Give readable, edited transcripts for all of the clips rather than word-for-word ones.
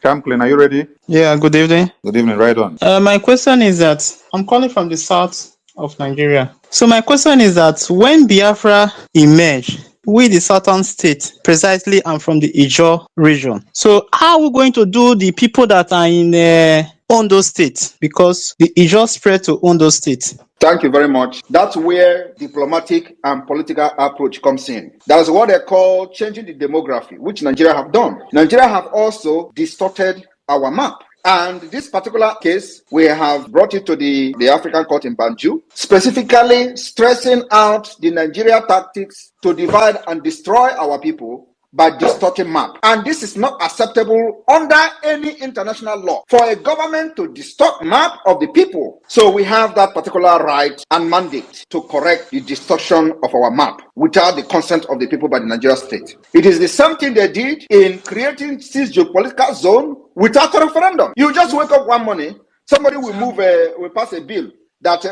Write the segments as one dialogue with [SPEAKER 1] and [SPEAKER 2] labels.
[SPEAKER 1] Camplin, are you ready?
[SPEAKER 2] Yeah, good evening.
[SPEAKER 1] Good evening, right on.
[SPEAKER 2] My question is that I'm calling from the south of Nigeria. So my question is that when Biafra emerged, we the southern state, precisely I'm from the Ijaws region. So how are we going to do the people that are in Ondo State? Because the Ijaws spread to Ondo State.
[SPEAKER 3] Thank you very much. That's where diplomatic and political approach comes in. That's what they call changing the demography, which Nigeria have done. Nigeria have also distorted our map. And this particular case, we have brought it to the African court in Banjul, specifically stressing out the Nigeria tactics to divide and destroy our people by distorting map. And this is not acceptable under any international law for a government to distort map of the people. So we have that particular right and mandate to correct the distortion of our map without the consent of the people by the Nigeria state. It is the same thing they did in creating this geopolitical zone without a referendum. You just wake up one morning, somebody will pass a bill that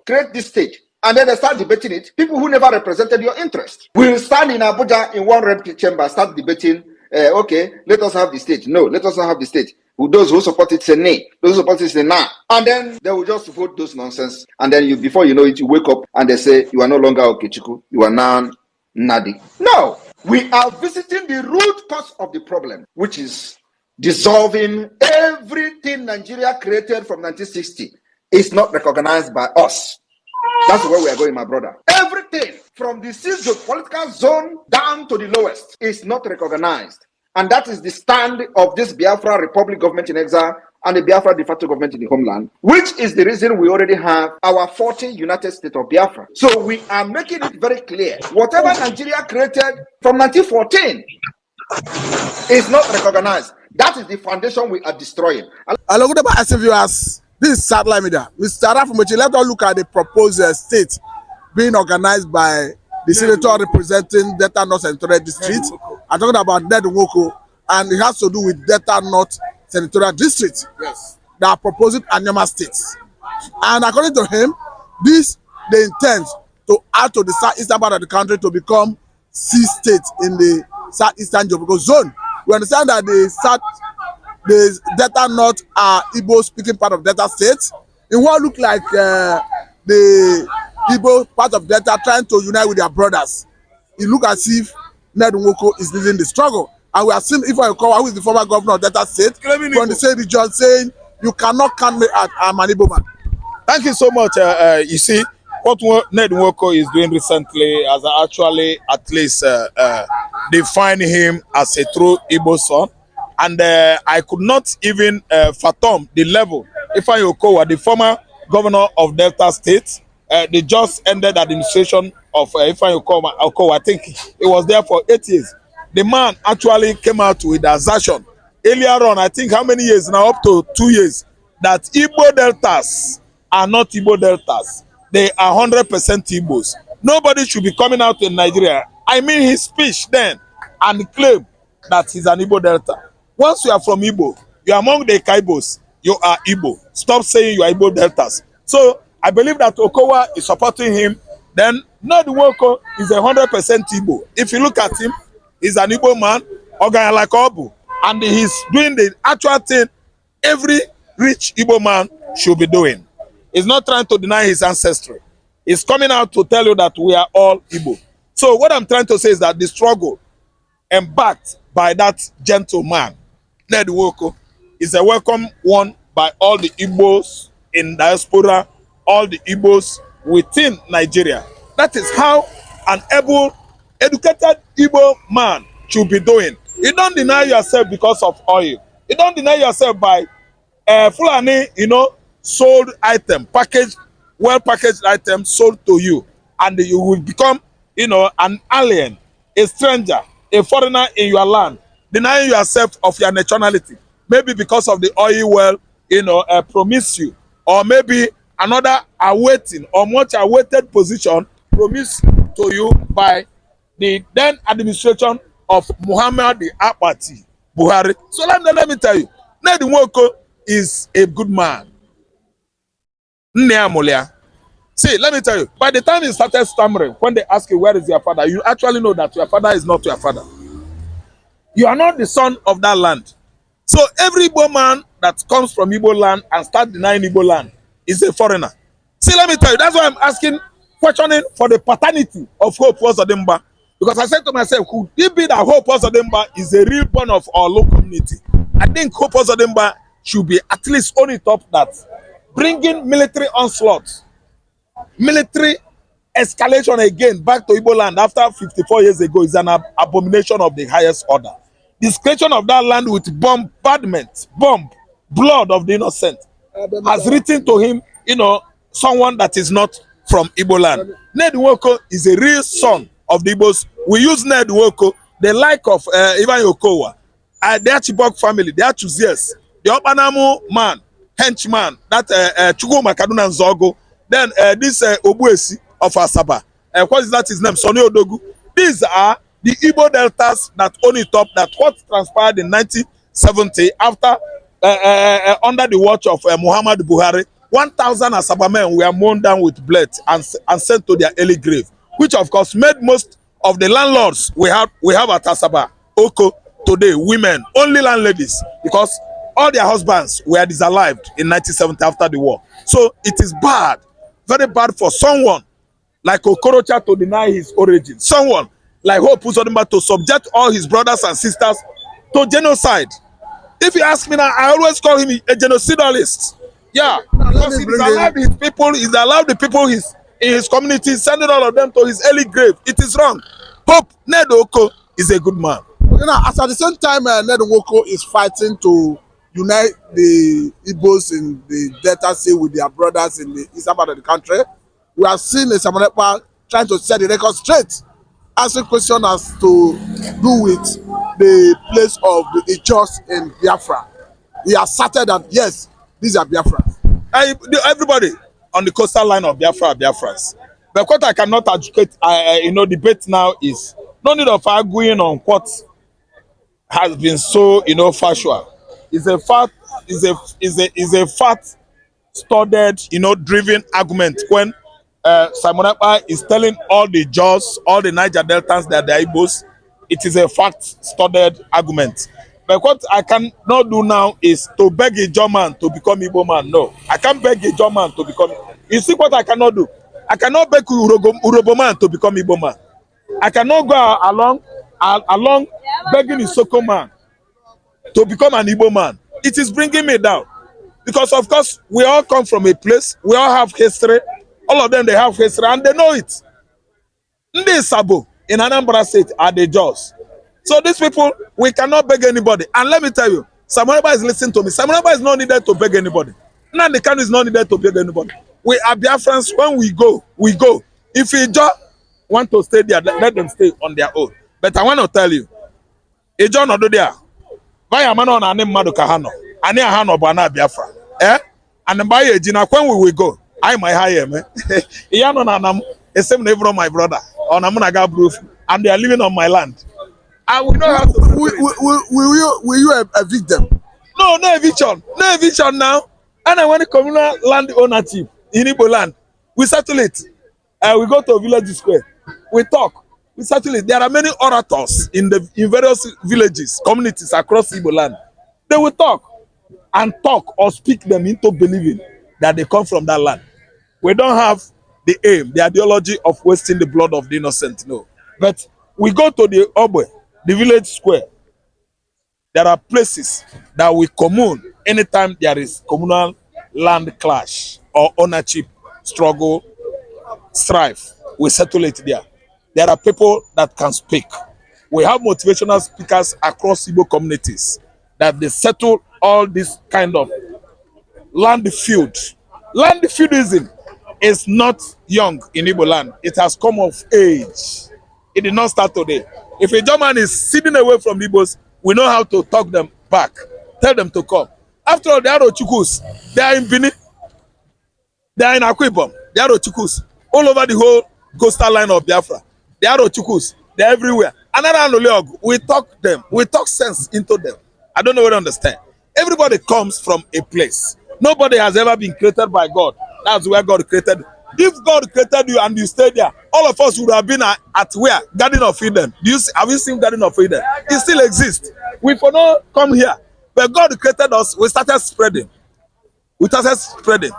[SPEAKER 3] create this state. And then they start debating it. People who never represented your interest will stand in Abuja in one rep chamber, start debating, okay, let us have the state. No, let us not have the state. Those who support it say nay. Those who support it say nah. And then they will just vote those nonsense. And then before you know it, you wake up and they say, you are no longer Okechukwu. You are now Nadi. No, we are visiting the root cause of the problem, which is dissolving everything Nigeria created from 1960 is not recognized by us. That's where we are going, my brother. Everything from the political zone down to the lowest is not recognized. And that is the stand of this Biafra Republic government in exile and the Biafra de facto government in the homeland, which is the reason we already have our 40 United States of Biafra. So we are making it very clear. Whatever Nigeria created from 1914 is not recognized. That is the foundation we are destroying.
[SPEAKER 4] Hello, good afternoon, viewers. This is Satellite Media. Mr. Rafumochi, let us look at the proposed state being organized by the senator representing Delta North Senatorial District. I'm talking about Nwoko, and it has to do with Delta North Senatorial District. Yes. They are proposing Anyama states. And according to him, they intend to add to the southeastern part of the country to become C state in the southeastern geographical zone. We understand that the Delta North are Igbo speaking part of Delta State. In what look like the Igbo part of Delta trying to unite with their brothers. It look as if Nwoko is leading the struggle. And we have seen Ifa Ekpa, who is the former governor of Delta State, from the same region saying, you cannot count me out, I'm an Igbo man.
[SPEAKER 5] Thank you so much. You see, what Nwoko is doing recently has actually at least defined him as a true Igbo son. And I could not even fathom the level. Ifeanyi Okowa, the former governor of Delta State, they just ended the administration of Ifeanyi Okowa. I think he was there for 8 years. The man actually came out with assertion earlier on, I think how many years now, up to 2 years, that Igbo Deltas are not Igbo Deltas. They are 100% Igbos. Nobody should be coming out in Nigeria. I mean his speech then and claim that he's an Igbo Delta. Once you are from Igbo, you are among the Igbos, you are Igbo. Stop saying you are Igbo Deltas. So I believe that Okowa is supporting him. Then Nwoko is 100% Igbo. If you look at him, he's an Igbo man, like Obu, and he's doing the actual thing every rich Igbo man should be doing. He's not trying to deny his ancestry. He's coming out to tell you that we are all Igbo. So what I'm trying to say is that the struggle embarked by that gentleman, Nwoko, is a welcome one by all the Igbos in diaspora, all the Igbos within Nigeria. That is how an able, educated Igbo man should be doing. You don't deny yourself because of oil. You don't deny yourself by Fulani, sold item, packaged, well-packaged item sold to you. And you will become, an alien, a stranger, a foreigner in your land, denying yourself of your nationality, maybe because of the oil well, promise you, or maybe another awaiting or much awaited position promised to you by the then administration of Muhammad Apati Buhari. So let me tell you, Nwoko is a good man. See, let me tell you, by the time he started stammering, when they ask you, where is your father, you actually know that your father is not your father. You are not the son of that land. So every Igbo man that comes from Igbo land and start denying Igbo land is a foreigner. See, let me tell you, that's why I'm asking, questioning for the paternity of Hope Uzodimma. Because I said to myself, could it be that Hope Uzodimma is a real born of our local community? I think Hope Uzodimma should be at least on the top that bringing military onslaught, military escalation again back to Igbo land after 54 years ago is an abomination of the highest order. This creation of that land with bombardment, blood of the innocent has written to him, someone that is not from Igbo land. Nwoko is a real son of the Igbos. We use Nwoko, the like of Ivan Yokowa, the Achibok family, the Achuzies, the Opanamu man, henchman, that Chuguma Kaduna Nzogo, then this Obuesi of Asaba. What is that his name? Sonny Odogu. These are the Igbo deltas that own it up, that what transpired in 1970 after under the watch of Muhammad Buhari. 1,000 Asaba men were mown down with blood and sent to their early grave, which of course made most of the landlords we have at Asaba, Oko, today, women, only landladies, because all their husbands were disallowed in 1970 after the war. So it is bad, very bad for someone like Okorocha to deny his origin, someone like Hope Uzodimma to subject all his brothers and sisters to genocide. If you ask me now, I always call him a genocidalist. Yeah, because he's allowed his people, he's allowed the people in his community, sending all of them to his early grave. It is wrong. Hope Nwoko is a good man.
[SPEAKER 4] As at the same time, Nwoko is fighting to unite the Igbos in the Delta State with their brothers in the eastern part of the country. We have seen the Samonepa trying to set the record straight, asking questions as to do with the place of the Ijaws in Biafra. He asserted that yes, these are Biafrans.
[SPEAKER 5] Everybody on the coastal line of Biafra are Biafrans. But what I cannot educate, debate now is no need of arguing on what has been so, factual. It's a fact, is a fact studied, driven argument when Simon Ekpa is telling all the Ijaws, all the Niger Deltans that they are Igbos. It is a fact studied argument. But what I cannot do now is to beg a Ijaw man to become Igbo man. No, I can't beg a Ijaw man to become. You see what I cannot do? I cannot beg Urobo man to become Igbo man. I cannot go along begging Isoko man to become an Igbo man. It is bringing me down. Because of course, we all come from a place, we all have history. All of them, they have history and they know it. Ndi Sabo in Anambra State are the Ijaws. So these people, we cannot beg anybody. And let me tell you, Simon Ekpa is listening to me. Simon Ekpa is not needed to beg anybody. Nnamdi Kanu is not needed to beg anybody. We are Biafrans. When we go, we go. If Ijaw want to stay there, let them stay on their own. But I want to tell you, Ijaw no do there. Vaya mano na ane mmadu ka hano. Ane hano bana Biafra. And by Ejina, when we will go, I might hire me. Iyano na nam, except never my brother. On Amunaga proof. And they are living on my land. I will not have to.
[SPEAKER 4] Will you evict them?
[SPEAKER 5] No eviction. No eviction now. And I want the communal land ownership in Igbo land. We settle it. We go to a village square. We talk. We settle it. There are many orators in various villages, communities across Igbo land. They will talk or speak them into believing that they come from that land. We don't have the aim, the ideology of wasting the blood of the innocent. No. But we go to the Obwe, the village square. There are places that we commune anytime there is communal land clash or ownership struggle, strife. We settle it there. There are people that can speak. We have motivational speakers across Igbo communities that they settle all this kind of land feud. Land feudism is not young in Igbo land. It has come of age. It did not start today. If a German is sitting away from the Igbos, we know how to talk them back. Tell them to come. After all, the Arochukus, they are in Benin. They are in Akwibom. The Arochukus. All over the whole coastal line of Biafra. The Arochukus. They are everywhere. Another Anuleog, we talk them. We talk sense into them. I don't know whether you understand. Everybody comes from a place. Nobody has ever been created by God. That's where God created. If God created you and you stayed there, all of us would have been at where? Garden of Eden. Have you seen Garden of Eden? It still exists. We for not come here But God created us, we started spreading. We started spreading.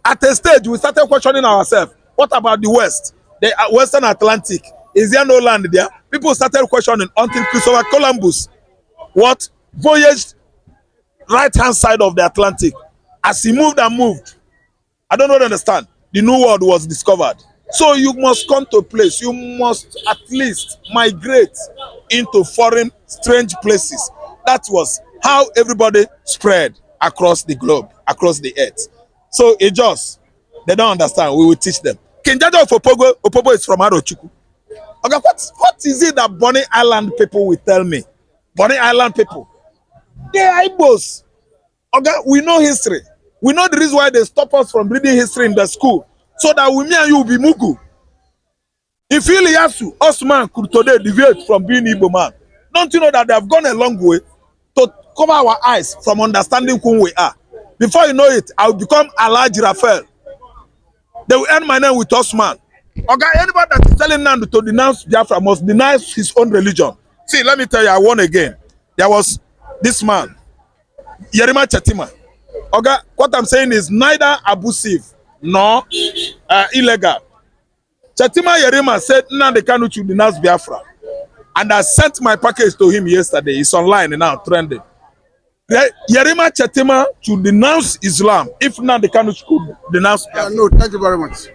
[SPEAKER 5] At a stage, we started questioning ourselves. What about the West? The Western Atlantic. Is there no land there? People started questioning until Christopher Columbus voyaged right-hand side of the Atlantic. As he moved and moved, I don't know, understand, the new world was discovered. So you must come to a place, you must at least migrate into foreign, strange places. That was how everybody spread across the globe, across the earth. So Ijaws, they don't understand, we will teach them. Kinjaja of Opobo is from Arochukwu. Okay, what is it that Bonny Island people will tell me? Bonny Island people, they are Igbos. Okay, we know history. We know the reason why they stop us from reading history in the school, so that we, me and you, will be Mugu. If Iliyasu, Osman could today deviate from being Igbo man, don't you know that they have gone a long way to cover our eyes from understanding who we are? Before you know it, I will become Alhaji Raphael. They will end my name with Osman. Okay, anybody that is telling now to denounce Biafra must denounce his own religion. See, let me tell you, I won again. There was this man, Yerima Chetima. Okay, what I'm saying is neither abusive nor illegal. Chetima Yerima said, Nnamdi Kanu should denounce Biafra. And I sent my package to him yesterday. It's online now, trending. Yerima Chetima should denounce Islam if Nnamdi Kanu should denounce Biafra.
[SPEAKER 4] No, thank you very much.